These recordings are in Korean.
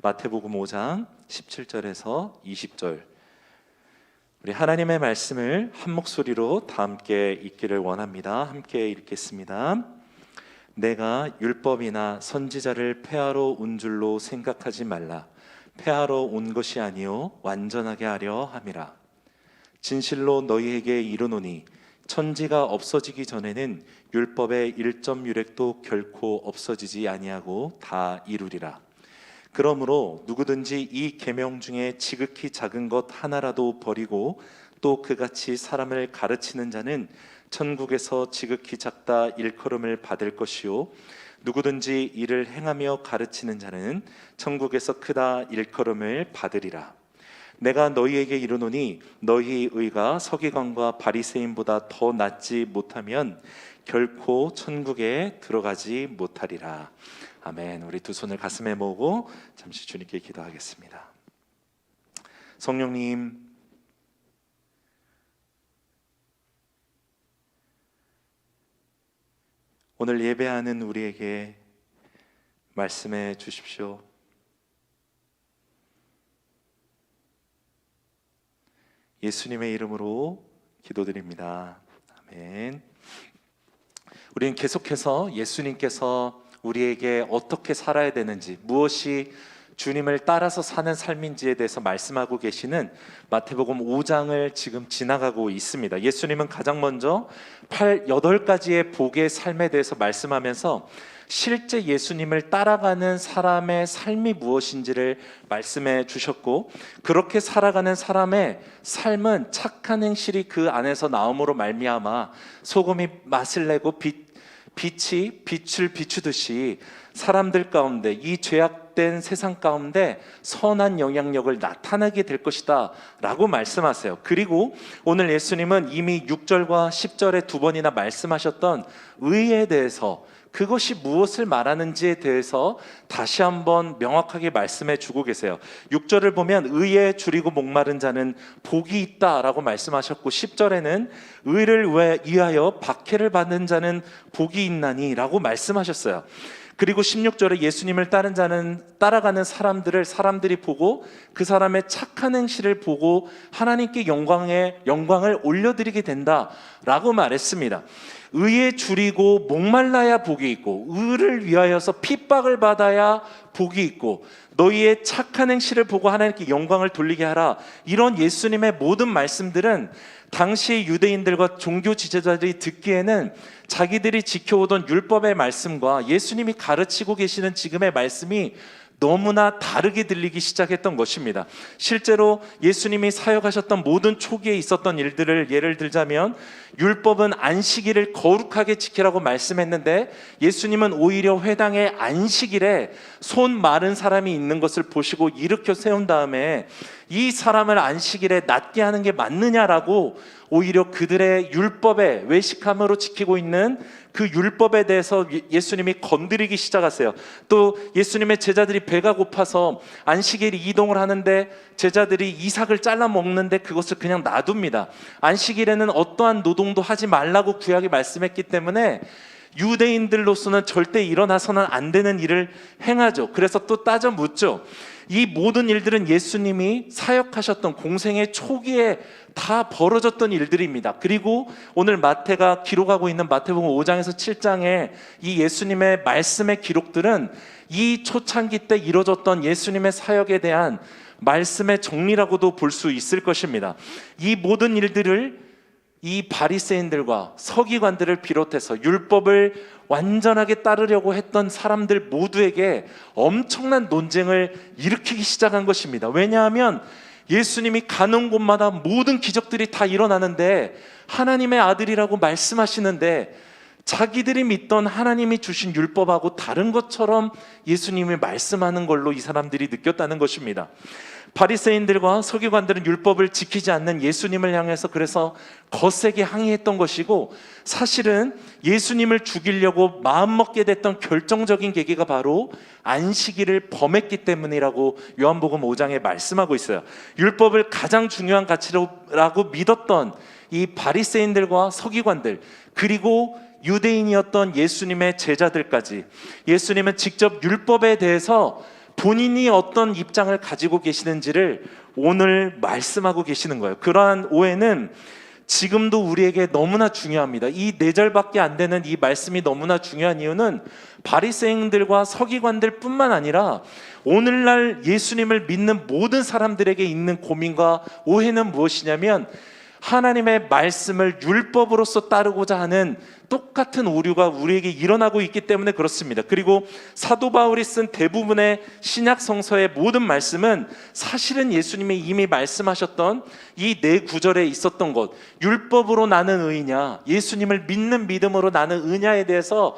마태복음 5장 17절에서 20절, 우리 하나님의 말씀을 한 목소리로 다 함께 읽기를 원합니다. 함께 읽겠습니다. 내가 율법이나 선지자를 폐하러 온 줄로 생각하지 말라. 폐하러 온 것이 아니요 완전하게 하려 함이라. 진실로 너희에게 이르노니 천지가 없어지기 전에는 율법의 1점 유렉도 결코 없어지지 아니하고 다 이루리라. 그러므로 누구든지 이 계명 중에 지극히 작은 것 하나라도 버리고 또 그같이 사람을 가르치는 자는 천국에서 지극히 작다 일컬음을 받을 것이요 누구든지 이를 행하며 가르치는 자는 천국에서 크다 일컬음을 받으리라. 내가 너희에게 이르노니 너희 의가 서기관과 바리새인보다 더 낫지 못하면 결코 천국에 들어가지 못하리라. 아멘. 우리 두 손을 가슴에 모으고 잠시 주님께 기도하겠습니다. 성령님, 오늘 예배하는 우리에게 말씀해 주십시오. 예수님의 이름으로 기도드립니다. 아멘. 우리는 계속해서 예수님께서 우리에게 어떻게 살아야 되는지, 무엇이 주님을 따라서 사는 삶인지에 대해서 말씀하고 계시는 마태복음 5장을 지금 지나가고 있습니다. 예수님은 가장 먼저 8가지의 복의 삶에 대해서 말씀하면서 실제 예수님을 따라가는 사람의 삶이 무엇인지를 말씀해 주셨고, 그렇게 살아가는 사람의 삶은 착한 행실이 그 안에서 나옴으로 말미암아 소금이 맛을 내고 빛이 빛을 비추듯이 사람들 가운데, 이 죄악된 세상 가운데 선한 영향력을 나타내게 될 것이다 라고 말씀하세요. 그리고 오늘 예수님은 이미 6절과 10절에 두 번이나 말씀하셨던 의에 대해서, 그것이 무엇을 말하는지에 대해서 다시 한번 명확하게 말씀해 주고 계세요. 6절을 보면 의에 줄이고 목마른 자는 복이 있다라고 말씀하셨고, 10절에는 의를 위하여 박해를 받는 자는 복이 있나니 라고 말씀하셨어요. 그리고 16절에 예수님을 따라가는 사람들이 보고 그 사람의 착한 행실을 보고 하나님께 영광을 올려드리게 된다라고 말했습니다. 의에 줄이고 목말라야 복이 있고, 의를 위하여서 핍박을 받아야 복이 있고, 너희의 착한 행실을 보고 하나님께 영광을 돌리게 하라. 이런 예수님의 모든 말씀들은 당시 유대인들과 종교 지도자들이 듣기에는 자기들이 지켜오던 율법의 말씀과 예수님이 가르치고 계시는 지금의 말씀이 너무나 다르게 들리기 시작했던 것입니다. 실제로 예수님이 사역하셨던 모든 초기에 있었던 일들을 예를 들자면, 율법은 안식일을 거룩하게 지키라고 말씀했는데 예수님은 오히려 회당에 안식일에 손 마른 사람이 있는 것을 보시고 일으켜 세운 다음에 이 사람을 안식일에 낫게 하는 게 맞느냐라고 오히려 그들의 율법에 외식함으로 지키고 있는 그 율법에 대해서 예수님이 건드리기 시작하세요. 또 예수님의 제자들이 배가 고파서 안식일에 이동을 하는데 제자들이 이삭을 잘라 먹는데 그것을 그냥 놔둡니다. 안식일에는 어떠한 노동도 하지 말라고 구약이 말씀했기 때문에 유대인들로서는 절대 일어나서는 안 되는 일을 행하죠. 그래서 또 따져 묻죠. 이 모든 일들은 예수님이 사역하셨던 공생의 초기에 다 벌어졌던 일들입니다. 그리고 오늘 마태가 기록하고 있는 마태복음 5장에서 7장의 이 예수님의 말씀의 기록들은 이 초창기 때 이루어졌던 예수님의 사역에 대한 말씀의 정리라고도 볼 수 있을 것입니다. 이 모든 일들을 이 바리새인들과 서기관들을 비롯해서 율법을 완전하게 따르려고 했던 사람들 모두에게 엄청난 논쟁을 일으키기 시작한 것입니다. 왜냐하면 예수님이 가는 곳마다 모든 기적들이 다 일어나는데 하나님의 아들이라고 말씀하시는데 자기들이 믿던 하나님이 주신 율법하고 다른 것처럼 예수님이 말씀하는 걸로 이 사람들이 느꼈다는 것입니다. 바리새인들과 서기관들은 율법을 지키지 않는 예수님을 향해서 그래서 거세게 항의했던 것이고, 사실은 예수님을 죽이려고 마음먹게 됐던 결정적인 계기가 바로 안식일을 범했기 때문이라고 요한복음 5장에 말씀하고 있어요. 율법을 가장 중요한 가치라고 믿었던 이 바리새인들과 서기관들, 그리고 유대인이었던 예수님의 제자들까지, 예수님은 직접 율법에 대해서 본인이 어떤 입장을 가지고 계시는지를 오늘 말씀하고 계시는 거예요. 그러한 오해는 지금도 우리에게 너무나 중요합니다. 이 4절밖에 안 되는 이 말씀이 너무나 중요한 이유는 바리새인들과 서기관들 뿐만 아니라 오늘날 예수님을 믿는 모든 사람들에게 있는 고민과 오해는 무엇이냐면, 하나님의 말씀을 율법으로서 따르고자 하는 똑같은 오류가 우리에게 일어나고 있기 때문에 그렇습니다. 그리고 사도 바울이 쓴 대부분의 신약 성서의 모든 말씀은 사실은 예수님이 이미 말씀하셨던 이 4구절에 있었던 것, 율법으로 나는 의냐, 예수님을 믿는 믿음으로 나는 의냐에 대해서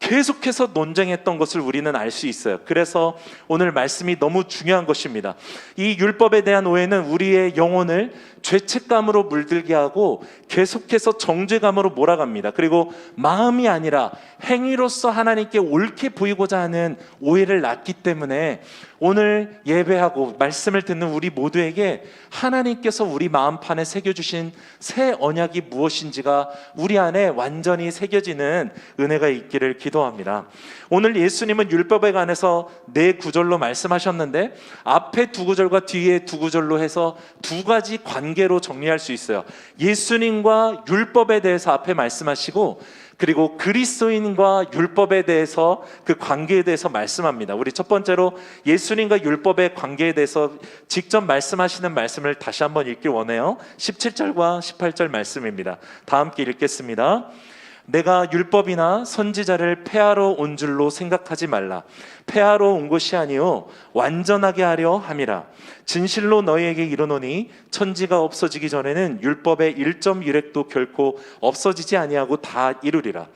계속해서 논쟁했던 것을 우리는 알 수 있어요. 그래서 오늘 말씀이 너무 중요한 것입니다. 이 율법에 대한 오해는 우리의 영혼을 죄책감으로 물들게 하고 계속해서 정죄감으로 몰아갑니다. 그리고 마음이 아니라 행위로서 하나님께 옳게 보이고자 하는 오해를 낳기 때문에 오늘 예배하고 말씀을 듣는 우리 모두에게 하나님께서 우리 마음판에 새겨주신 새 언약이 무엇인지가 우리 안에 완전히 새겨지는 은혜가 있기를 기도합니다. 오늘 예수님은 율법에 관해서 4구절로 말씀하셨는데 앞에 2구절과 뒤에 2구절로 해서 2가지 관계로 정리할 수 있어요. 예수님과 율법에 대해서 앞에 말씀하시고, 그리고 그리스도인과 율법에 대해서 그 관계에 대해서 말씀합니다. 우리 첫 번째로 예수님과 율법의 관계에 대해서 직접 말씀하시는 말씀을 다시 한번 읽기 원해요. 17절과 18절 말씀입니다. 다 함께 읽겠습니다. 내가 율법이나 선지자를 폐하러 온 줄로 생각하지 말라. 폐하러 온 것이 아니요 완전하게 하려 함이라. 진실로 너희에게 이르노니 천지가 없어지기 전에는 율법의 1.1획도 결코 없어지지 아니하고 다 이루리라.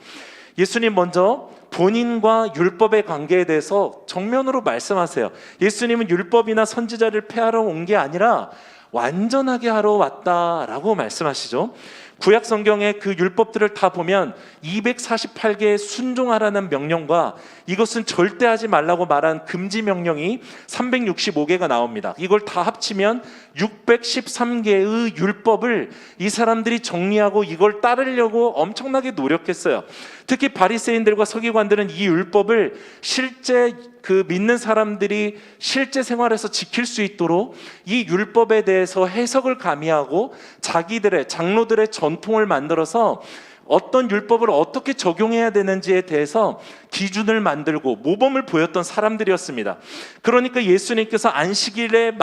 예수님 먼저 본인과 율법의 관계에 대해서 정면으로 말씀하세요. 예수님은 율법이나 선지자를 폐하러 온 게 아니라 완전하게 하러 왔다라고 말씀하시죠. 구약 성경의 그 율법들을 다 보면 248개의 순종하라는 명령과 이것은 절대 하지 말라고 말한 금지 명령이 365개가 나옵니다. 이걸 다 합치면 613개의 율법을 이 사람들이 정리하고 이걸 따르려고 엄청나게 노력했어요. 특히 바리새인들과 서기관들은 이 율법을 실제 그 믿는 사람들이 실제 생활에서 지킬 수 있도록 이 율법에 대해서 해석을 가미하고 자기들의 장로들의 전통을 만들어서 어떤 율법을 어떻게 적용해야 되는지에 대해서 기준을 만들고 모범을 보였던 사람들이었습니다. 그러니까 예수님께서 안식일에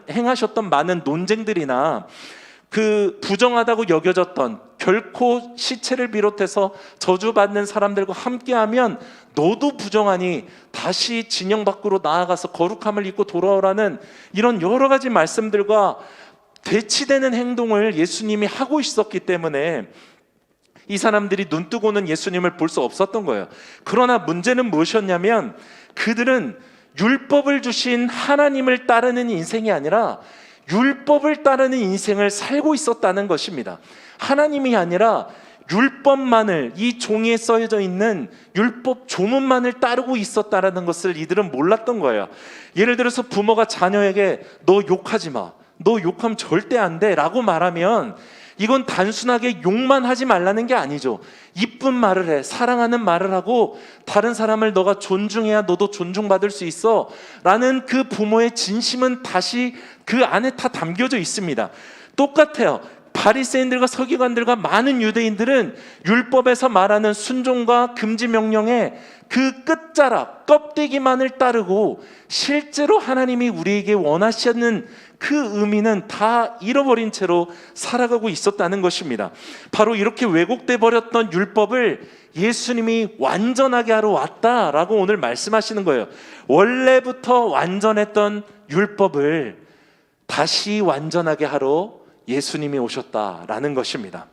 행하셨던 많은 논쟁들이나 그 부정하다고 여겨졌던, 결코 시체를 비롯해서 저주받는 사람들과 함께하면 너도 부정하니 다시 진영 밖으로 나아가서 거룩함을 입고 돌아오라는 이런 여러 가지 말씀들과 대치되는 행동을 예수님이 하고 있었기 때문에 이 사람들이 눈뜨고는 예수님을 볼 수 없었던 거예요. 그러나 문제는 무엇이었냐면 그들은 율법을 주신 하나님을 따르는 인생이 아니라 율법을 따르는 인생을 살고 있었다는 것입니다. 하나님이 아니라 율법만을, 이 종이에 써져 있는 율법 조문만을 따르고 있었다는 것을 이들은 몰랐던 거예요. 예를 들어서 부모가 자녀에게 너 욕하지 마, 너 욕하면 절대 안 돼 라고 말하면 이건 단순하게 욕만 하지 말라는 게 아니죠. 이쁜 말을 해, 사랑하는 말을 하고 다른 사람을 너가 존중해야 너도 존중받을 수 있어 라는 그 부모의 진심은 다시 그 안에 다 담겨져 있습니다. 똑같아요. 바리새인들과 서기관들과 많은 유대인들은 율법에서 말하는 순종과 금지 명령의 그 끝자락, 껍데기만을 따르고 실제로 하나님이 우리에게 원하시는 그 의미는 다 잃어버린 채로 살아가고 있었다는 것입니다. 바로 이렇게 왜곡돼 버렸던 율법을 예수님이 완전하게 하러 왔다라고 오늘 말씀하시는 거예요. 원래부터 완전했던 율법을 다시 완전하게 하러 예수님이 오셨다라는 것입니다.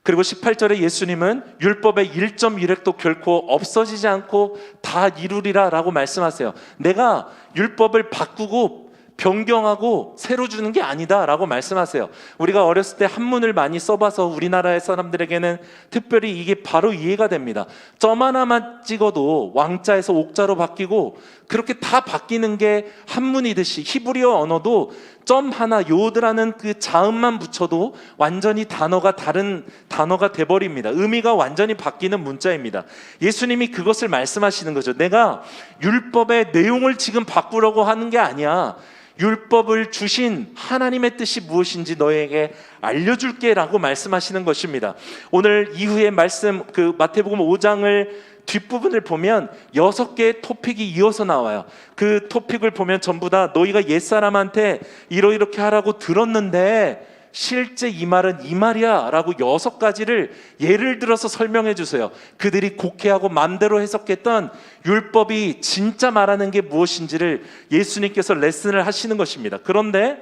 그리고 18절에 예수님은 율법의 1.1획도 결코 없어지지 않고 다 이루리라 라고 말씀하세요. 내가 율법을 바꾸고 변경하고 새로 주는 게 아니다 라고 말씀하세요. 우리가 어렸을 때 한문을 많이 써봐서 우리나라의 사람들에게는 특별히 이게 바로 이해가 됩니다. 점 하나만 찍어도 왕자에서 옥자로 바뀌고 그렇게 다 바뀌는 게 한문이듯이 히브리어 언어도 점 하나, 요드라는 그 자음만 붙여도 완전히 단어가 다른 단어가 돼버립니다. 의미가 완전히 바뀌는 문자입니다. 예수님이 그것을 말씀하시는 거죠. 내가 율법의 내용을 지금 바꾸려고 하는 게 아니야. 율법을 주신 하나님의 뜻이 무엇인지 너에게 알려줄게 라고 말씀하시는 것입니다. 오늘 이후에 말씀, 그 마태복음 5장을 뒷부분을 보면 6개의 토픽이 이어서 나와요. 그 토픽을 보면 전부 다 너희가 옛사람한테 이렇게 하라고 들었는데 실제 이 말은 이 말이야 라고 6가지를 예를 들어서 설명해 주세요. 그들이 곡해하고 맘대로 해석했던 율법이 진짜 말하는 게 무엇인지를 예수님께서 레슨을 하시는 것입니다. 그런데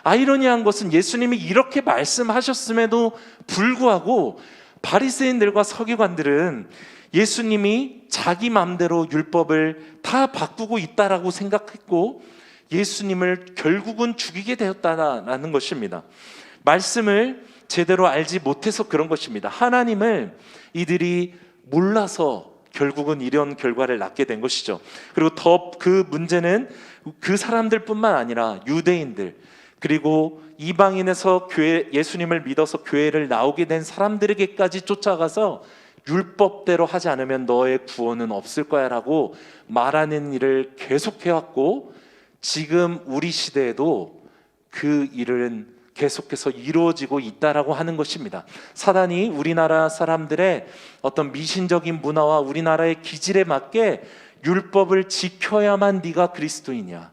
아이러니한 것은 예수님이 이렇게 말씀하셨음에도 불구하고 바리새인들과 서기관들은 예수님이 자기 맘대로 율법을 다 바꾸고 있다라고 생각했고 예수님을 결국은 죽이게 되었다라는 것입니다. 말씀을 제대로 알지 못해서 그런 것입니다. 하나님을 이들이 몰라서 결국은 이런 결과를 낳게 된 것이죠. 그리고 더 그 문제는 그 사람들뿐만 아니라 유대인들 그리고 이방인에서 예수님을 믿어서 교회를 나오게 된 사람들에게까지 쫓아가서 율법대로 하지 않으면 너의 구원은 없을 거야 라고 말하는 일을 계속해왔고 지금 우리 시대에도 그 일은 계속해서 이루어지고 있다라고 하는 것입니다. 사단이 우리나라 사람들의 어떤 미신적인 문화와 우리나라의 기질에 맞게 율법을 지켜야만 네가 그리스도이냐,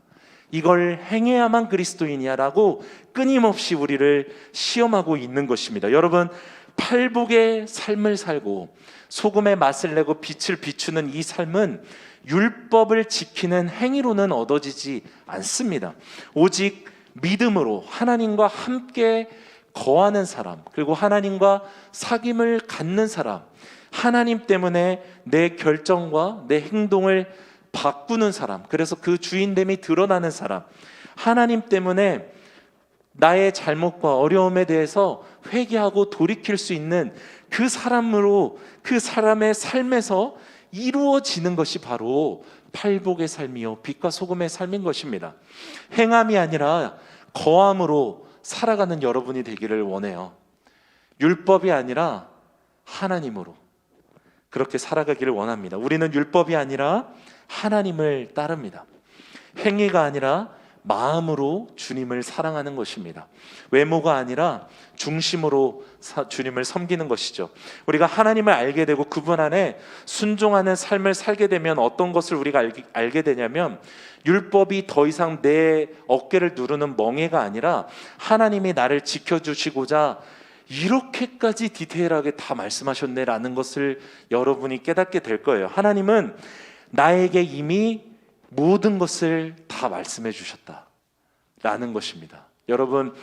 이걸 행해야만 그리스도이냐라고 끊임없이 우리를 시험하고 있는 것입니다. 여러분, 팔복의 삶을 살고 소금의 맛을 내고 빛을 비추는 이 삶은 율법을 지키는 행위로는 얻어지지 않습니다. 오직 믿음으로 하나님과 함께 거하는 사람, 그리고 하나님과 사귐을 갖는 사람, 하나님 때문에 내 결정과 내 행동을 바꾸는 사람, 그래서 그 주인됨이 드러나는 사람, 하나님 때문에 나의 잘못과 어려움에 대해서 회개하고 돌이킬 수 있는 그 사람으로 그 사람의 삶에서 이루어지는 것이 바로 팔복의 삶이요 빛과 소금의 삶인 것입니다. 행함이 아니라 거함으로 살아가는 여러분이 되기를 원해요. 율법이 아니라 하나님으로 그렇게 살아가기를 원합니다. 우리는 율법이 아니라 하나님을 따릅니다. 행위가 아니라 마음으로 주님을 사랑하는 것입니다. 외모가 아니라 중심으로 주님을 섬기는 것이죠. 우리가 하나님을 알게 되고 그분 안에 순종하는 삶을 살게 되면 어떤 것을 우리가 알게 되냐면 율법이 더 이상 내 어깨를 누르는 멍에가 아니라 하나님이 나를 지켜주시고자 이렇게까지 디테일하게 다 말씀하셨네라는 것을 여러분이 깨닫게 될 거예요. 하나님은 나에게 이미 모든 것을 다 말씀해 주셨다라는 것입니다. 여러분,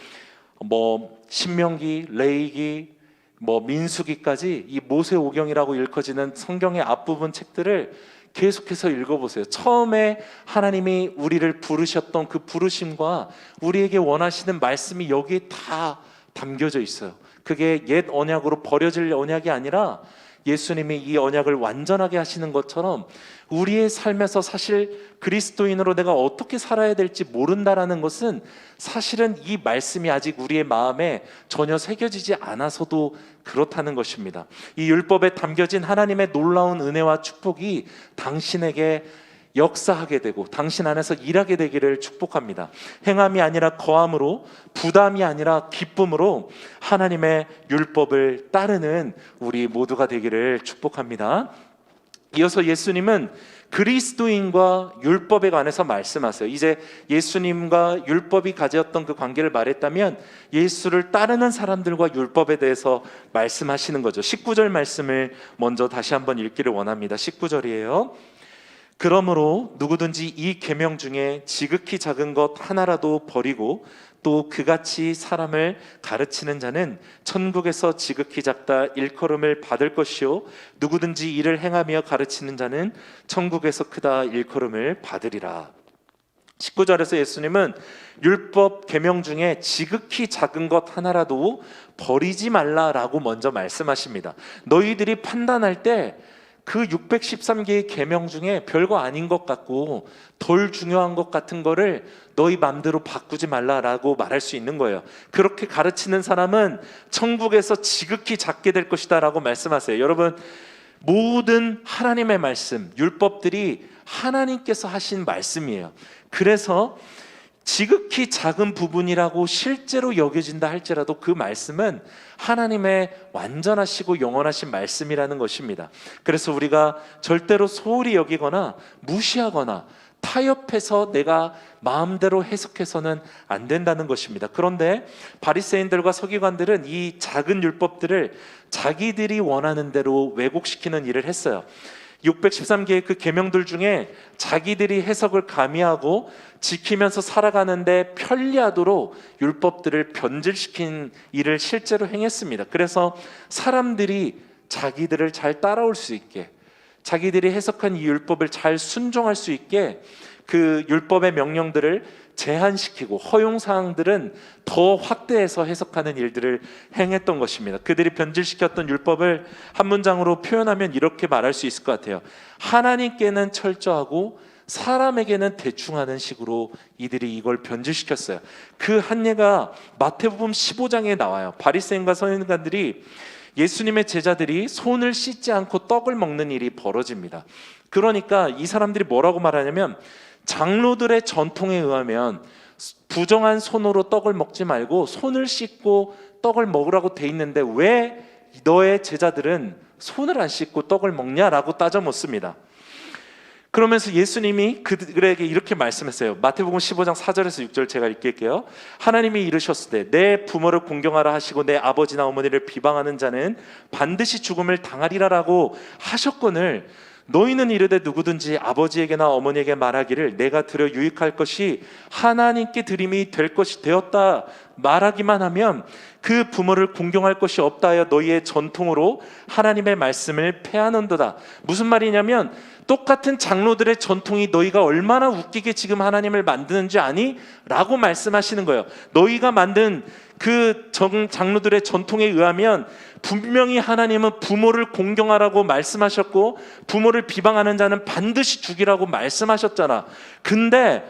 신명기, 레위기, 민수기까지 이 모세오경이라고 일컬어지는 성경의 앞부분 책들을 계속해서 읽어보세요. 처음에 하나님이 우리를 부르셨던 그 부르심과 우리에게 원하시는 말씀이 여기에 다 담겨져 있어요. 그게 옛 언약으로 버려질 언약이 아니라 예수님이 이 언약을 완전하게 하시는 것처럼 우리의 삶에서 사실 그리스도인으로 내가 어떻게 살아야 될지 모른다라는 것은 사실은 이 말씀이 아직 우리의 마음에 전혀 새겨지지 않아서도 그렇다는 것입니다. 이 율법에 담겨진 하나님의 놀라운 은혜와 축복이 당신에게 역사하게 되고 당신 안에서 일하게 되기를 축복합니다. 행함이 아니라 거함으로, 부담이 아니라 기쁨으로 하나님의 율법을 따르는 우리 모두가 되기를 축복합니다. 이어서 예수님은 그리스도인과 율법에 관해서 말씀하세요. 이제 예수님과 율법이 가졌던 그 관계를 말했다면 예수를 따르는 사람들과 율법에 대해서 말씀하시는 거죠. 19절 말씀을 먼저 다시 한번 읽기를 원합니다. 19절이에요. 그러므로 누구든지 이 계명 중에 지극히 작은 것 하나라도 버리고 또 그같이 사람을 가르치는 자는 천국에서 지극히 작다 일컬음을 받을 것이요 누구든지 이를 행하며 가르치는 자는 천국에서 크다 일컬음을 받으리라. 19절에서 예수님은 율법 계명 중에 지극히 작은 것 하나라도 버리지 말라라고 먼저 말씀하십니다. 너희들이 판단할 때 그 613개의 계명 중에 별거 아닌 것 같고 덜 중요한 것 같은 거를 너희 맘대로 바꾸지 말라라고 말할 수 있는 거예요. 그렇게 가르치는 사람은 천국에서 지극히 작게 될 것이다 라고 말씀하세요. 여러분, 모든 하나님의 말씀, 율법들이 하나님께서 하신 말씀이에요. 그래서 지극히 작은 부분이라고 실제로 여겨진다 할지라도 그 말씀은 하나님의 완전하시고 영원하신 말씀이라는 것입니다. 그래서 우리가 절대로 소홀히 여기거나 무시하거나 타협해서 내가 마음대로 해석해서는 안 된다는 것입니다. 그런데 바리새인들과 서기관들은 이 작은 율법들을 자기들이 원하는 대로 왜곡시키는 일을 했어요. 613개의 그 계명들 중에 자기들이 해석을 가미하고 지키면서 살아가는데 편리하도록 율법들을 변질시킨 일을 실제로 행했습니다. 그래서 사람들이 자기들을 잘 따라올 수 있게, 자기들이 해석한 이 율법을 잘 순종할 수 있게 그 율법의 명령들을 제한시키고 허용사항들은 더 확대해서 해석하는 일들을 행했던 것입니다. 그들이 변질시켰던 율법을 한 문장으로 표현하면 이렇게 말할 수 있을 것 같아요. 하나님께는 철저하고 사람에게는 대충 하는 식으로 이들이 이걸 변질시켰어요. 그 한 예가 마태복음 15장에 나와요. 바리새인과 서기관들이 예수님의 제자들이 손을 씻지 않고 떡을 먹는 일이 벌어집니다. 그러니까 이 사람들이 뭐라고 말하냐면, 장로들의 전통에 의하면 부정한 손으로 떡을 먹지 말고 손을 씻고 떡을 먹으라고 돼 있는데 왜 너의 제자들은 손을 안 씻고 떡을 먹냐라고 따져 묻습니다. 그러면서 예수님이 그들에게 이렇게 말씀했어요. 마태복음 15장 4절에서 6절 제가 읽을게요. 하나님이 이르셨을 때 내 부모를 공경하라 하시고 내 아버지나 어머니를 비방하는 자는 반드시 죽음을 당하리라라고 하셨거늘 너희는 이르되 누구든지 아버지에게나 어머니에게 말하기를 내가 드려 유익할 것이 하나님께 드림이 될 것이 되었다 말하기만 하면 그 부모를 공경할 것이 없다 하여 너희의 전통으로 하나님의 말씀을 폐하는도다. 무슨 말이냐면, 똑같은 장로들의 전통이 너희가 얼마나 웃기게 지금 하나님을 만드는지 아니? 라고 말씀하시는 거예요. 너희가 만든 그 장로들의 전통에 의하면 분명히 하나님은 부모를 공경하라고 말씀하셨고 부모를 비방하는 자는 반드시 죽이라고 말씀하셨잖아. 근데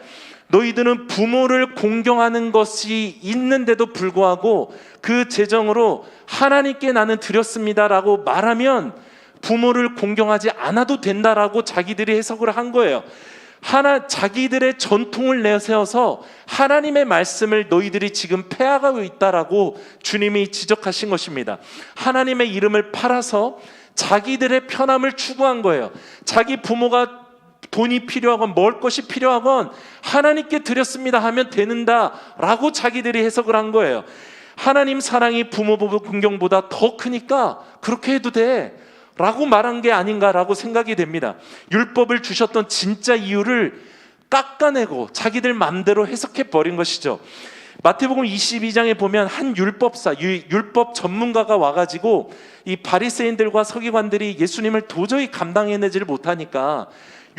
너희들은 부모를 공경하는 것이 있는데도 불구하고 그 재정으로 하나님께 나는 드렸습니다라고 말하면 부모를 공경하지 않아도 된다라고 자기들이 해석을 한 거예요. 자기들의 전통을 내세워서 하나님의 말씀을 너희들이 지금 폐하고 있다라고 주님이 지적하신 것입니다. 하나님의 이름을 팔아서 자기들의 편함을 추구한 거예요. 자기 부모가 돈이 필요하건 먹을 것이 필요하건 하나님께 드렸습니다 하면 되는다라고 자기들이 해석을 한 거예요. 하나님 사랑이 부모 공경보다 더 크니까 그렇게 해도 돼 라고 말한 게 아닌가라고 생각이 됩니다. 율법을 주셨던 진짜 이유를 깎아내고 자기들 맘대로 해석해 버린 것이죠. 마태복음 22장에 보면 한 율법사, 율법 전문가가 와가지고 이 바리새인들과 서기관들이 예수님을 도저히 감당해내지를 못하니까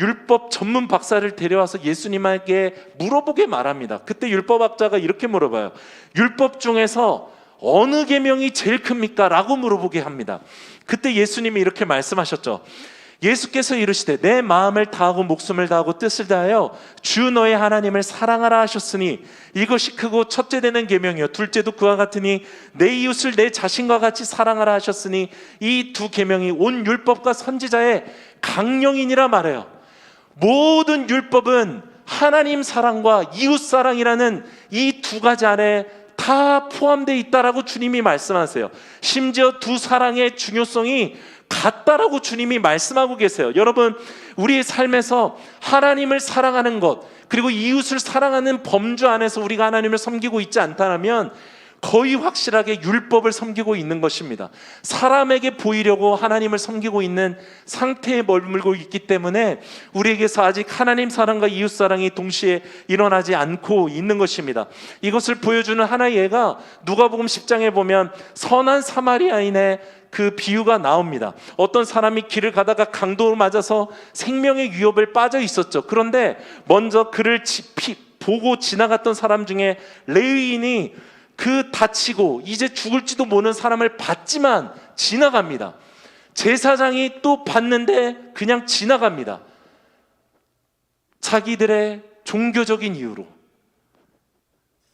율법 전문 박사를 데려와서 예수님에게 물어보게 말합니다. 그때 율법학자가 이렇게 물어봐요. 율법 중에서 어느 계명이 제일 큽니까? 라고 물어보게 합니다. 그때 예수님이 이렇게 말씀하셨죠. 예수께서 이르시되 내 마음을 다하고 목숨을 다하고 뜻을 다하여 주 너의 하나님을 사랑하라 하셨으니 이것이 크고 첫째 되는 계명이요 둘째도 그와 같으니 내 이웃을 내 자신과 같이 사랑하라 하셨으니 이 두 계명이 온 율법과 선지자의 강령이니라 말해요. 모든 율법은 하나님 사랑과 이웃 사랑이라는 이 두 가지 안에 다 포함되어 있다라고 주님이 말씀하세요. 심지어 두 사랑의 중요성이 같다라고 주님이 말씀하고 계세요. 여러분, 우리의 삶에서 하나님을 사랑하는 것 그리고 이웃을 사랑하는 범주 안에서 우리가 하나님을 섬기고 있지 않다면 거의 확실하게 율법을 섬기고 있는 것입니다. 사람에게 보이려고 하나님을 섬기고 있는 상태에 머물고 있기 때문에 우리에게서 아직 하나님 사랑과 이웃 사랑이 동시에 일어나지 않고 있는 것입니다. 이것을 보여주는 하나의 예가 누가복음 10장에 보면 선한 사마리아인의 그 비유가 나옵니다. 어떤 사람이 길을 가다가 강도를 맞아서 생명의 위협을 빠져 있었죠. 그런데 먼저 그를 보고 지나갔던 사람 중에 레위인이 그 다치고 이제 죽을지도 모르는 사람을 봤지만 지나갑니다. 제사장이 또 봤는데 그냥 지나갑니다. 자기들의 종교적인 이유로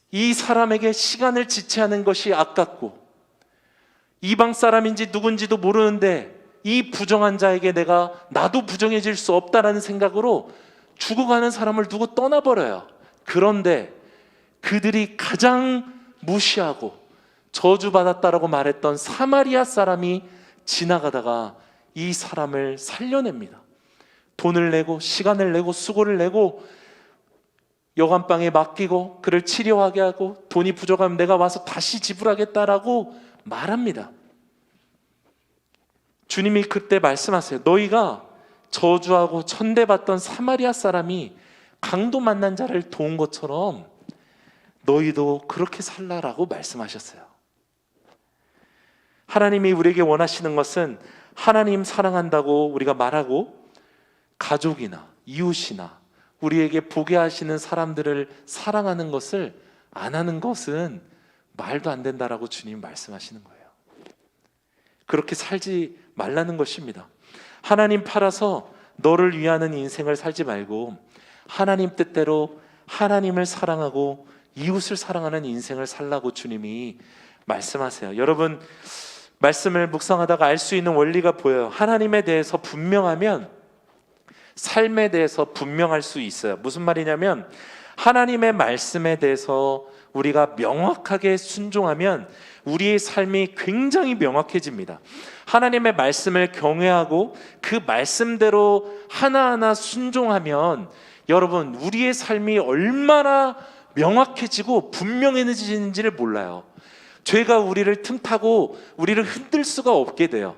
이 사람에게 시간을 지체하는 것이 아깝고, 이방 사람인지 누군지도 모르는데 이 부정한 자에게 나도 부정해질 수 없다라는 생각으로 죽어가는 사람을 두고 떠나버려요. 그런데 그들이 가장 무시하고 저주받았다라고 말했던 사마리아 사람이 지나가다가 이 사람을 살려냅니다. 돈을 내고 시간을 내고 수고를 내고 여관방에 맡기고 그를 치료하게 하고, 돈이 부족하면 내가 와서 다시 지불하겠다라고 말합니다. 주님이 그때 말씀하세요. 너희가 저주하고 천대받던 사마리아 사람이 강도 만난 자를 도운 것처럼 너희도 그렇게 살라라고 말씀하셨어요. 하나님이 우리에게 원하시는 것은 하나님 사랑한다고 우리가 말하고 가족이나 이웃이나 우리에게 보게 하시는 사람들을 사랑하는 것을 안 하는 것은 말도 안 된다라고 주님 말씀하시는 거예요. 그렇게 살지 말라는 것입니다. 하나님 팔아서 너를 위하는 인생을 살지 말고 하나님 뜻대로 하나님을 사랑하고 이웃을 사랑하는 인생을 살라고 주님이 말씀하세요. 여러분, 말씀을 묵상하다가 알 수 있는 원리가 보여요. 하나님에 대해서 분명하면 삶에 대해서 분명할 수 있어요. 무슨 말이냐면, 하나님의 말씀에 대해서 우리가 명확하게 순종하면 우리의 삶이 굉장히 명확해집니다. 하나님의 말씀을 경외하고 그 말씀대로 하나하나 순종하면 여러분, 우리의 삶이 얼마나 명확해지고 분명해지는지를 몰라요. 죄가 우리를 틈타고 우리를 흔들 수가 없게 돼요.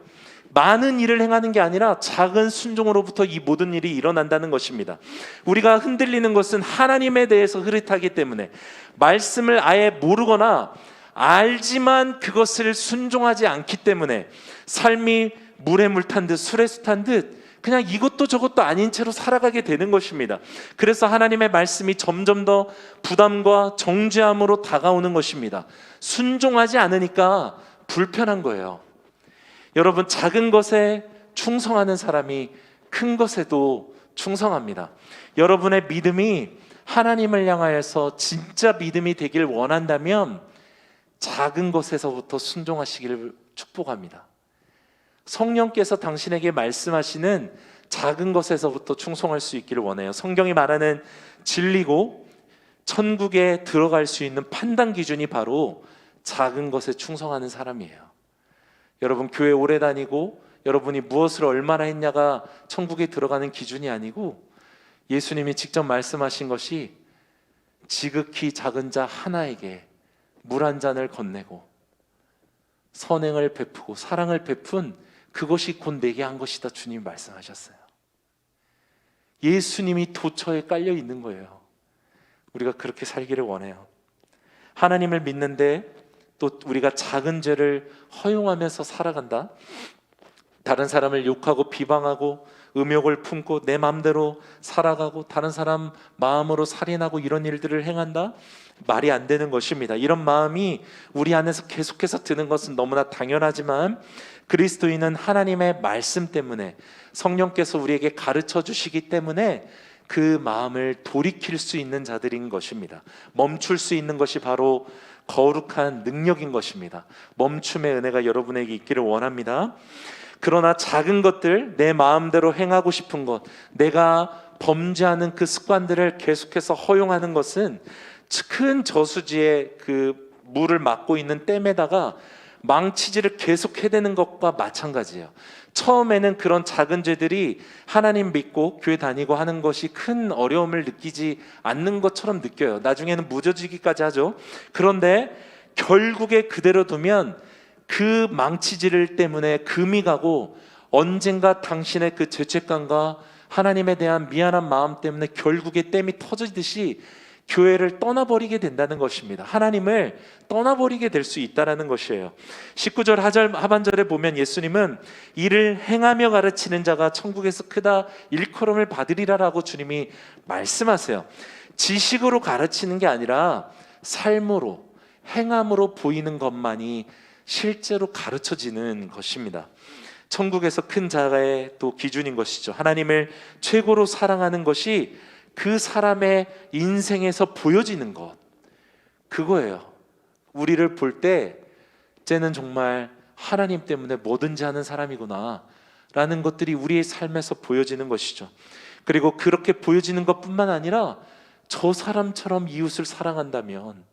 많은 일을 행하는 게 아니라 작은 순종으로부터 이 모든 일이 일어난다는 것입니다. 우리가 흔들리는 것은 하나님에 대해서 흐릿하기 때문에, 말씀을 아예 모르거나 알지만 그것을 순종하지 않기 때문에 삶이 물에 물 탄 듯 술에 수 탄 듯 그냥 이것도 저것도 아닌 채로 살아가게 되는 것입니다. 그래서 하나님의 말씀이 점점 더 부담과 정죄함으로 다가오는 것입니다. 순종하지 않으니까 불편한 거예요. 여러분, 작은 것에 충성하는 사람이 큰 것에도 충성합니다. 여러분의 믿음이 하나님을 향하여서 진짜 믿음이 되길 원한다면 작은 것에서부터 순종하시기를 축복합니다. 성령께서 당신에게 말씀하시는 작은 것에서부터 충성할 수 있기를 원해요. 성경이 말하는 진리고 천국에 들어갈 수 있는 판단 기준이 바로 작은 것에 충성하는 사람이에요. 여러분, 교회 오래 다니고 여러분이 무엇을 얼마나 했냐가 천국에 들어가는 기준이 아니고, 예수님이 직접 말씀하신 것이 지극히 작은 자 하나에게 물 한 잔을 건네고 선행을 베푸고 사랑을 베푼 그것이 곧 내게 한 것이다, 주님이 말씀하셨어요. 예수님이 도처에 깔려 있는 거예요. 우리가 그렇게 살기를 원해요. 하나님을 믿는데 또 우리가 작은 죄를 허용하면서 살아간다, 다른 사람을 욕하고 비방하고 음욕을 품고 내 마음대로 살아가고 다른 사람 마음으로 살인하고 이런 일들을 행한다, 말이 안 되는 것입니다. 이런 마음이 우리 안에서 계속해서 드는 것은 너무나 당연하지만, 그리스도인은 하나님의 말씀 때문에, 성령께서 우리에게 가르쳐 주시기 때문에 그 마음을 돌이킬 수 있는 자들인 것입니다. 멈출 수 있는 것이 바로 거룩한 능력인 것입니다. 멈춤의 은혜가 여러분에게 있기를 원합니다. 그러나 작은 것들, 내 마음대로 행하고 싶은 것, 내가 범죄하는 그 습관들을 계속해서 허용하는 것은 큰 저수지에 그 물을 막고 있는 댐에다가 망치질을 계속 해대는 것과 마찬가지예요. 처음에는 그런 작은 죄들이 하나님 믿고 교회 다니고 하는 것이 큰 어려움을 느끼지 않는 것처럼 느껴요. 나중에는 무뎌지기까지 하죠. 그런데 결국에 그대로 두면 그 망치질 때문에 금이 가고 언젠가 당신의 그 죄책감과 하나님에 대한 미안한 마음 때문에 결국에 댐이 터지듯이 교회를 떠나버리게 된다는 것입니다. 하나님을 떠나버리게 될 수 있다는 것이에요. 19절 하반절에 보면 예수님은 이를 행하며 가르치는 자가 천국에서 크다 일컬음을 받으리라라고 주님이 말씀하세요. 지식으로 가르치는 게 아니라 삶으로, 행함으로 보이는 것만이 실제로 가르쳐지는 것입니다. 천국에서 큰 자의 또 기준인 것이죠. 하나님을 최고로 사랑하는 것이 그 사람의 인생에서 보여지는 것, 그거예요. 우리를 볼 때 쟤는 정말 하나님 때문에 뭐든지 하는 사람이구나 라는 것들이 우리의 삶에서 보여지는 것이죠. 그리고 그렇게 보여지는 것뿐만 아니라 저 사람처럼 이웃을 사랑한다면,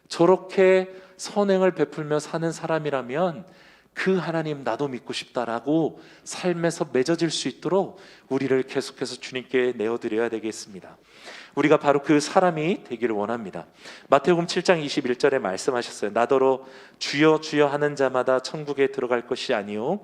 저렇게 선행을 베풀며 사는 사람이라면 그 하나님 나도 믿고 싶다라고 삶에서 맺어질 수 있도록 우리를 계속해서 주님께 내어드려야 되겠습니다. 우리가 바로 그 사람이 되기를 원합니다. 마태복음 7장 21절에 말씀하셨어요. 나더러 주여 주여 하는 자마다 천국에 들어갈 것이 아니요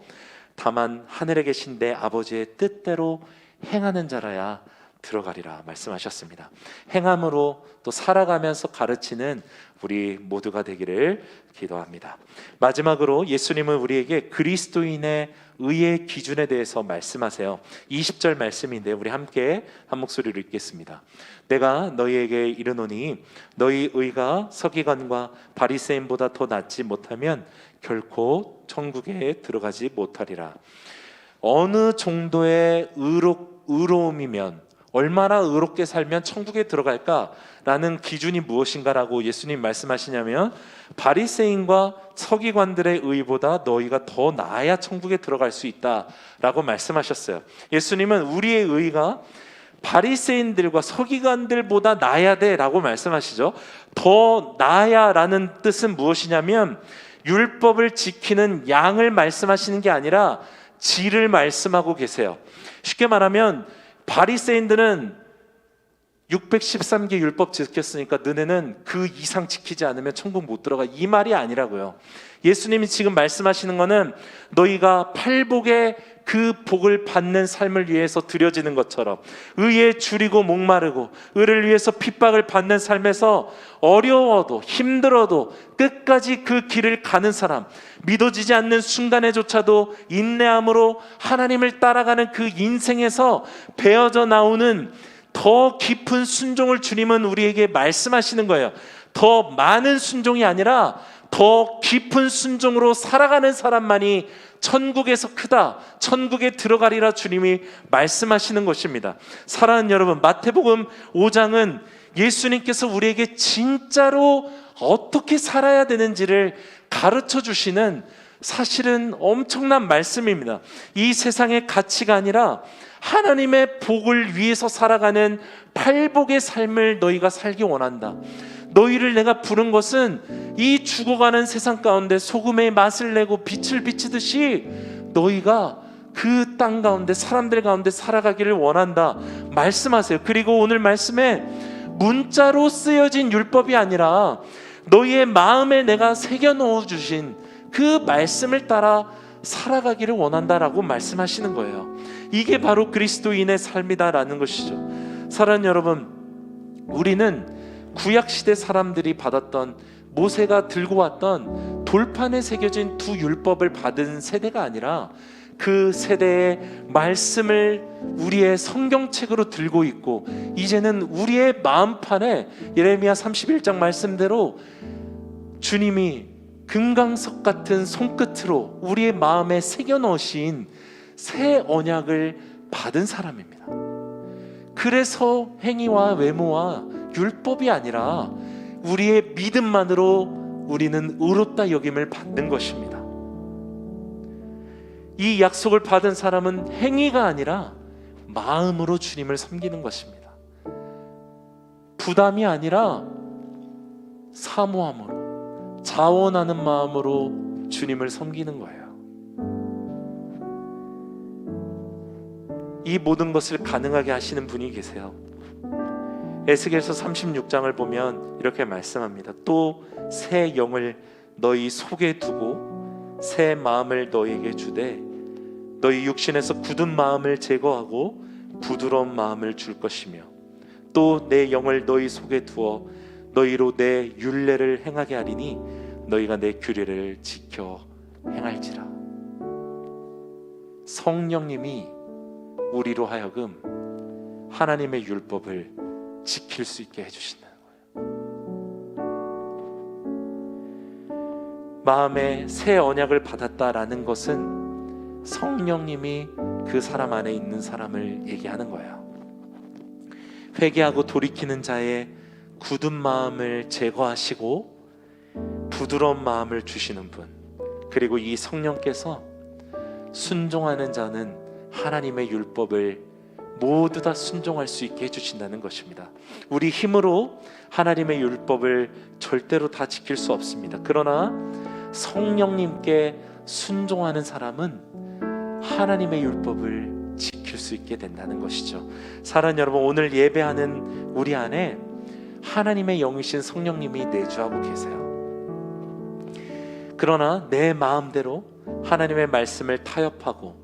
다만 하늘에 계신 내 아버지의 뜻대로 행하는 자라야 들어가리라 말씀하셨습니다. 행함으로 또 살아가면서 가르치는 우리 모두가 되기를 기도합니다. 마지막으로 예수님은 우리에게 그리스도인의 의의 기준에 대해서 말씀하세요. 20절 말씀인데 우리 함께 한 목소리로 읽겠습니다. 내가 너희에게 이르노니 너희 의가 서기관과 바리새인보다 더 낫지 못하면 결코 천국에 들어가지 못하리라. 어느 정도의 의로움이면, 얼마나 의롭게 살면 천국에 들어갈까라는 기준이 무엇인가라고 예수님 말씀하시냐면, 바리새인과 서기관들의 의보다 너희가 더 나아야 천국에 들어갈 수 있다라고 말씀하셨어요. 예수님은 우리의 의가 바리새인들과 서기관들보다 나아야 돼라고 말씀하시죠. 더 나아야라는 뜻은 무엇이냐면 율법을 지키는 양을 말씀하시는 게 아니라 질을 말씀하고 계세요. 쉽게 말하면 바리새인들은 613개 율법 지켰으니까 너네는 그 이상 지키지 않으면 천국 못 들어가, 이 말이 아니라고요. 예수님이 지금 말씀하시는 거는 너희가 팔복의 그 복을 받는 삶을 위해서 드려지는 것처럼 의에 줄이고 목마르고 의를 위해서 핍박을 받는 삶에서 어려워도 힘들어도 끝까지 그 길을 가는 사람, 믿어지지 않는 순간에조차도 인내함으로 하나님을 따라가는 그 인생에서 배어져 나오는 더 깊은 순종을 주님은 우리에게 말씀하시는 거예요. 더 많은 순종이 아니라 더 깊은 순종으로 살아가는 사람만이 천국에서 크다, 천국에 들어가리라 주님이 말씀하시는 것입니다. 사랑하는 여러분, 마태복음 5장은 예수님께서 우리에게 진짜로 어떻게 살아야 되는지를 가르쳐 주시는 사실은 엄청난 말씀입니다. 이 세상의 가치가 아니라 하나님의 복을 위해서 살아가는 팔복의 삶을 너희가 살기 원한다. 너희를 내가 부른 것은 이 죽어가는 세상 가운데 소금의 맛을 내고 빛을 비치듯이 너희가 그 땅 가운데 사람들 가운데 살아가기를 원한다 말씀하세요. 그리고 오늘 말씀에 문자로 쓰여진 율법이 아니라 너희의 마음에 내가 새겨 넣어 주신 그 말씀을 따라 살아가기를 원한다라고 말씀하시는 거예요. 이게 바로 그리스도인의 삶이다라는 것이죠. 사랑하는 여러분, 우리는 구약시대 사람들이 받았던, 모세가 들고 왔던 돌판에 새겨진 두 율법을 받은 세대가 아니라 그 세대의 말씀을 우리의 성경책으로 들고 있고, 이제는 우리의 마음판에 예레미야 31장 말씀대로 주님이 금강석 같은 손끝으로 우리의 마음에 새겨 넣으신 새 언약을 받은 사람입니다. 그래서 행위와 외모와 율법이 아니라 우리의 믿음만으로 우리는 의롭다 여김을 받는 것입니다. 이 약속을 받은 사람은 행위가 아니라 마음으로 주님을 섬기는 것입니다. 부담이 아니라 사모함으로, 자원하는 마음으로 주님을 섬기는 거예요. 이 모든 것을 가능하게 하시는 분이 계세요. 에스겔서 36장을 보면 이렇게 말씀합니다. 또 새 영을 너희 속에 두고 새 마음을 너희에게 주되 너희 육신에서 굳은 마음을 제거하고 부드러운 마음을 줄 것이며 또 내 영을 너희 속에 두어 너희로 내 율례를 행하게 하리니 너희가 내 규례를 지켜 행할지라. 성령님이 우리로 하여금 하나님의 율법을 지킬 수 있게 해주신다는 거예요. 마음에 새 언약을 받았다라는 것은 성령님이 그 사람 안에 있는 사람을 얘기하는 거예요. 회개하고 돌이키는 자의 굳은 마음을 제거하시고 부드러운 마음을 주시는 분, 그리고 이 성령께서 순종하는 자는 하나님의 율법을 모두 다 순종할 수 있게 해주신다는 것입니다. 우리 힘으로 하나님의 율법을 절대로 다 지킬 수 없습니다. 그러나 성령님께 순종하는 사람은 하나님의 율법을 지킬 수 있게 된다는 것이죠. 사랑하는 여러분, 오늘 예배하는 우리 안에 하나님의 영이신 성령님이 내주하고 계세요. 그러나 내 마음대로 하나님의 말씀을 타협하고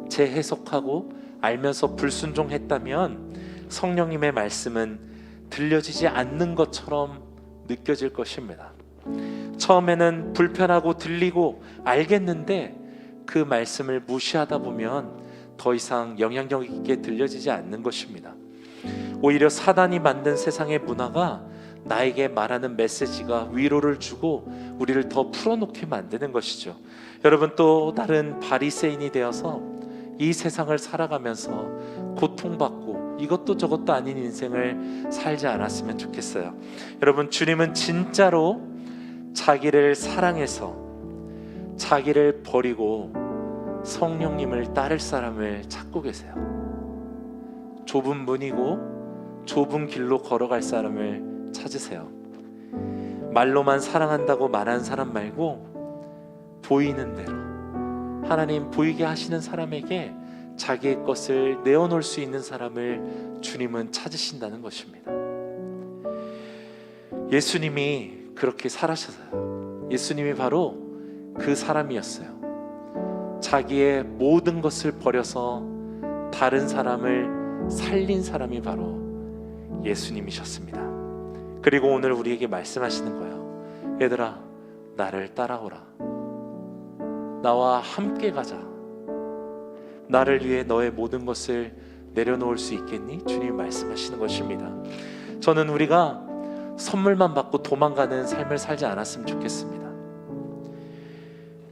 재해석하고 알면서 불순종했다면 성령님의 말씀은 들려지지 않는 것처럼 느껴질 것입니다. 처음에는 불편하고 들리고 알겠는데 그 말씀을 무시하다 보면 더 이상 영향력 있게 들려지지 않는 것입니다. 오히려 사단이 만든 세상의 문화가 나에게 말하는 메시지가 위로를 주고 우리를 더 풀어놓게 만드는 것이죠. 여러분, 또 다른 바리새인이 되어서 이 세상을 살아가면서 고통받고 이것도 저것도 아닌 인생을 살지 않았으면 좋겠어요. 여러분, 주님은 진짜로 자기를 사랑해서 자기를 버리고 성령님을 따를 사람을 찾고 계세요. 좁은 문이고 좁은 길로 걸어갈 사람을 찾으세요. 말로만 사랑한다고 말하는 사람 말고 보이는 대로 하나님 보이게 하시는 사람에게 자기의 것을 내어놓을 수 있는 사람을 주님은 찾으신다는 것입니다. 예수님이 그렇게 살아셨어요. 예수님이 바로 그 사람이었어요. 자기의 모든 것을 버려서 다른 사람을 살린 사람이 바로 예수님이셨습니다. 그리고 오늘 우리에게 말씀하시는 거예요. 얘들아, 나를 따라오라. 나와 함께 가자. 나를 위해 너의 모든 것을 내려놓을 수 있겠니? 주님이 말씀하시는 것입니다. 저는 우리가 선물만 받고 도망가는 삶을 살지 않았으면 좋겠습니다.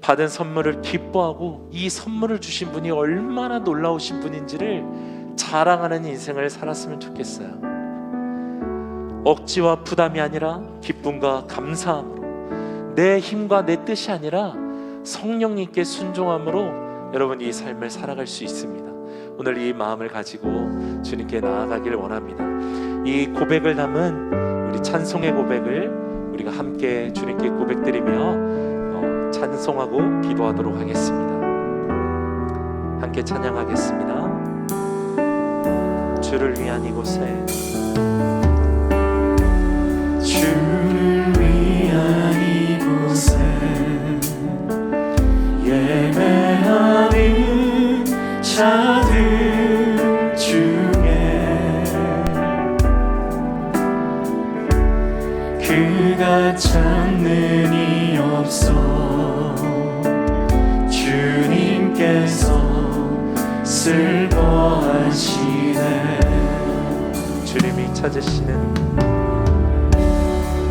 받은 선물을 기뻐하고 이 선물을 주신 분이 얼마나 놀라우신 분인지를 자랑하는 인생을 살았으면 좋겠어요. 억지와 부담이 아니라 기쁨과 감사함으로, 내 힘과 내 뜻이 아니라 성령님께 순종함으로 여러분 이 삶을 살아갈 수 있습니다. 오늘 이 마음을 가지고 주님께 나아가길 원합니다. 이 고백을 담은 우리 찬송의 고백을 우리가 함께 주님께 고백드리며 찬송하고 기도하도록 하겠습니다. 함께 찬양하겠습니다. 주를 위한 이곳에, 주를 위한 이곳에 예배하는 자들 중에 그가 찾는 이 없어 주님께서 슬퍼하시네. 주님이 찾으시는,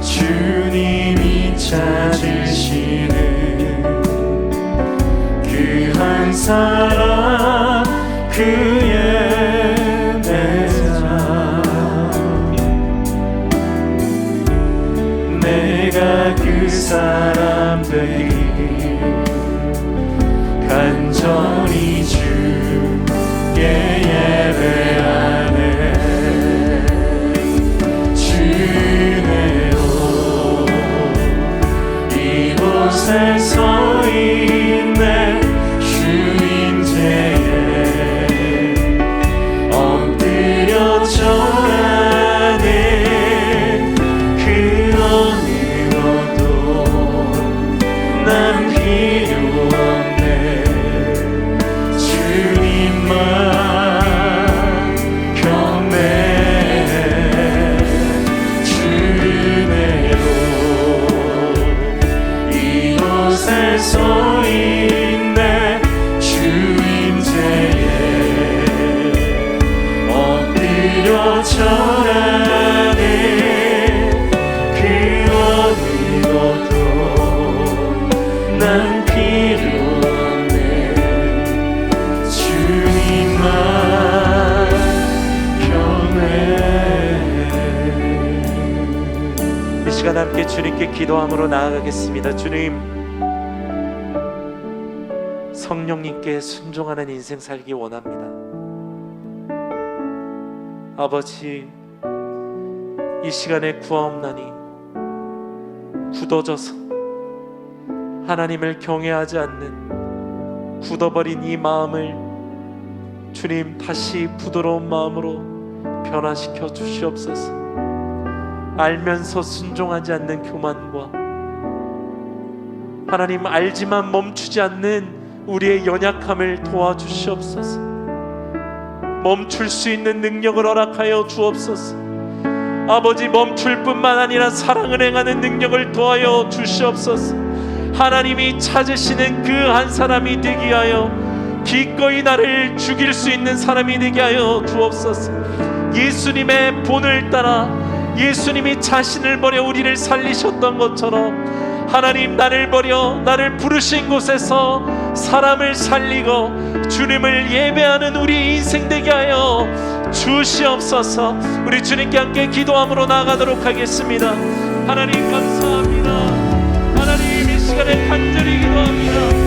주님이 찾으시는 그 한 사람, 그의 배자. 내가 그 사람 되기 간절히 주께 예배하네. 주네요, 이곳에 서 있네. 주임제에 엎드려 절하네. 그 어느 것도 난 필요 없네. 주님만 경배해. 주네요, 이곳에 서 있네. 주임제에 엎드려 절하네. 그 어느 것도 난 필요 없네. 주님께 기도함으로 나아가겠습니다. 주님, 성령님께 순종하는 인생 살기 원합니다. 아버지, 이 시간에 구하옵나니 굳어져서 하나님을 경외하지 않는 굳어버린 이 마음을 주님 다시 부드러운 마음으로 변화시켜 주시옵소서. 알면서 순종하지 않는 교만과 하나님 알지만 멈추지 않는 우리의 연약함을 도와주시옵소서. 멈출 수 있는 능력을 허락하여 주옵소서. 아버지, 멈출 뿐만 아니라 사랑을 행하는 능력을 도하여 주시옵소서. 하나님이 찾으시는 그 한 사람이 되게 하여 기꺼이 나를 죽일 수 있는 사람이 되게 하여 주옵소서. 예수님의 본을 따라 예수님이 자신을 버려 우리를 살리셨던 것처럼 하나님, 나를 버려 나를 부르신 곳에서 사람을 살리고 주님을 예배하는 우리 인생 되게 하여 주시옵소서. 우리 주님께 함께 기도함으로 나아가도록 하겠습니다. 하나님 감사합니다. 하나님, 이 시간에 간절히 기도합니다.